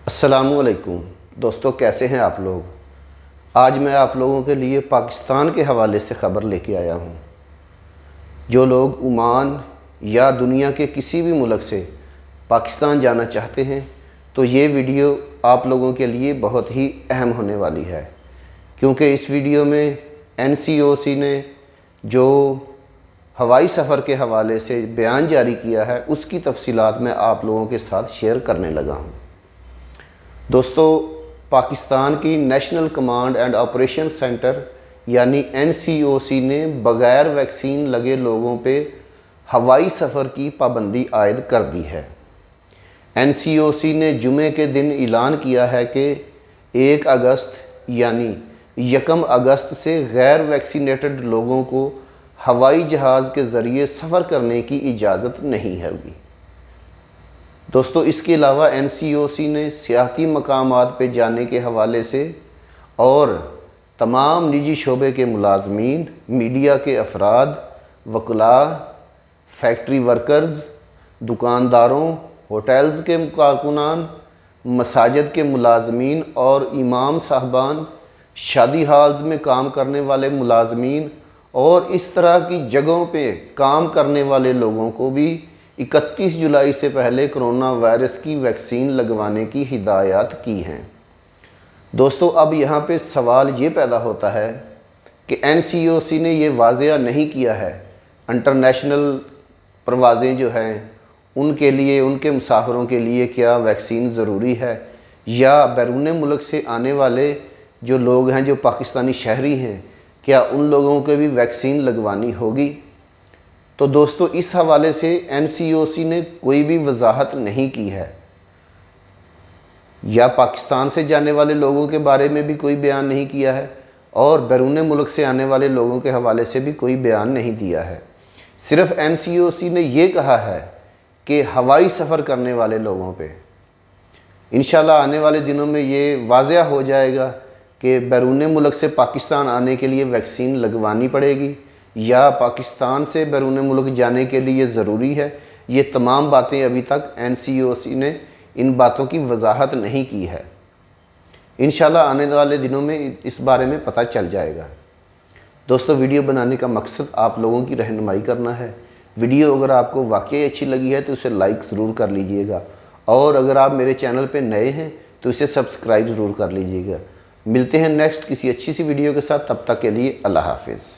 السلام علیکم دوستو، کیسے ہیں آپ لوگ؟ آج میں آپ لوگوں کے لیے پاکستان کے حوالے سے خبر لے کے آیا ہوں۔ جو لوگ عمان یا دنیا کے کسی بھی ملک سے پاکستان جانا چاہتے ہیں تو یہ ویڈیو آپ لوگوں کے لیے بہت ہی اہم ہونے والی ہے، کیونکہ اس ویڈیو میں NCOC نے جو ہوائی سفر کے حوالے سے بیان جاری کیا ہے اس کی تفصیلات میں آپ لوگوں کے ساتھ شیئر کرنے لگا ہوں۔ دوستو، پاکستان کی national command and operation centre یعنی NCOC نے بغیر ویکسین لگے لوگوں پہ ہوائی سفر کی پابندی عائد کر دی ہے۔ NCOC نے جمعے کے دن اعلان کیا ہے کہ 1 اگست یعنی 1 اگست سے غیر ویکسینیٹڈ لوگوں کو ہوائی جہاز کے ذریعے سفر کرنے کی اجازت نہیں ہوگی۔ دوستو، اس کے علاوہ NCOC نے سیاحتی مقامات پہ جانے کے حوالے سے اور تمام نجی شعبے کے ملازمین، میڈیا کے افراد، وکلاء، فیکٹری ورکرز، دکانداروں، ہوٹلز کے کارکنان، مساجد کے ملازمین اور امام صاحبان، شادی ہالز میں کام کرنے والے ملازمین اور اس طرح کی جگہوں پہ کام کرنے والے لوگوں کو بھی 31 جولائی سے پہلے کرونا وائرس کی ویکسین لگوانے کی ہدایات کی ہیں۔ دوستو، اب یہاں پہ سوال یہ پیدا ہوتا ہے کہ NCOC نے یہ واضح نہیں کیا ہے انٹرنیشنل پروازیں جو ہیں ان کے لیے، ان کے مسافروں کے لیے کیا ویکسین ضروری ہے، یا بیرون ملک سے آنے والے جو لوگ ہیں جو پاکستانی شہری ہیں کیا ان لوگوں کو بھی ویکسین لگوانی ہوگی۔ تو دوستو، اس حوالے سے NCOC نے کوئی بھی وضاحت نہیں کی ہے، یا پاکستان سے جانے والے لوگوں کے بارے میں بھی کوئی بیان نہیں کیا ہے اور بیرون ملک سے آنے والے لوگوں کے حوالے سے بھی کوئی بیان نہیں دیا ہے۔ صرف NCOC نے یہ کہا ہے کہ ہوائی سفر کرنے والے لوگوں پہ انشاءاللہ آنے والے دنوں میں یہ واضح ہو جائے گا کہ بیرون ملک سے پاکستان آنے کے لیے ویکسین لگوانی پڑے گی یا پاکستان سے بیرون ملک جانے کے لیے ضروری ہے۔ یہ تمام باتیں ابھی تک NCOC نے ان باتوں کی وضاحت نہیں کی ہے۔ انشاءاللہ آنے والے دنوں میں اس بارے میں پتہ چل جائے گا۔ دوستو، ویڈیو بنانے کا مقصد آپ لوگوں کی رہنمائی کرنا ہے۔ ویڈیو اگر آپ کو واقعی اچھی لگی ہے تو اسے لائک ضرور کر لیجئے گا، اور اگر آپ میرے چینل پہ نئے ہیں تو اسے سبسکرائب ضرور کر لیجئے گا۔ ملتے ہیں نیکسٹ کسی اچھی سی ویڈیو کے ساتھ، تب تک کے لیے اللہ حافظ۔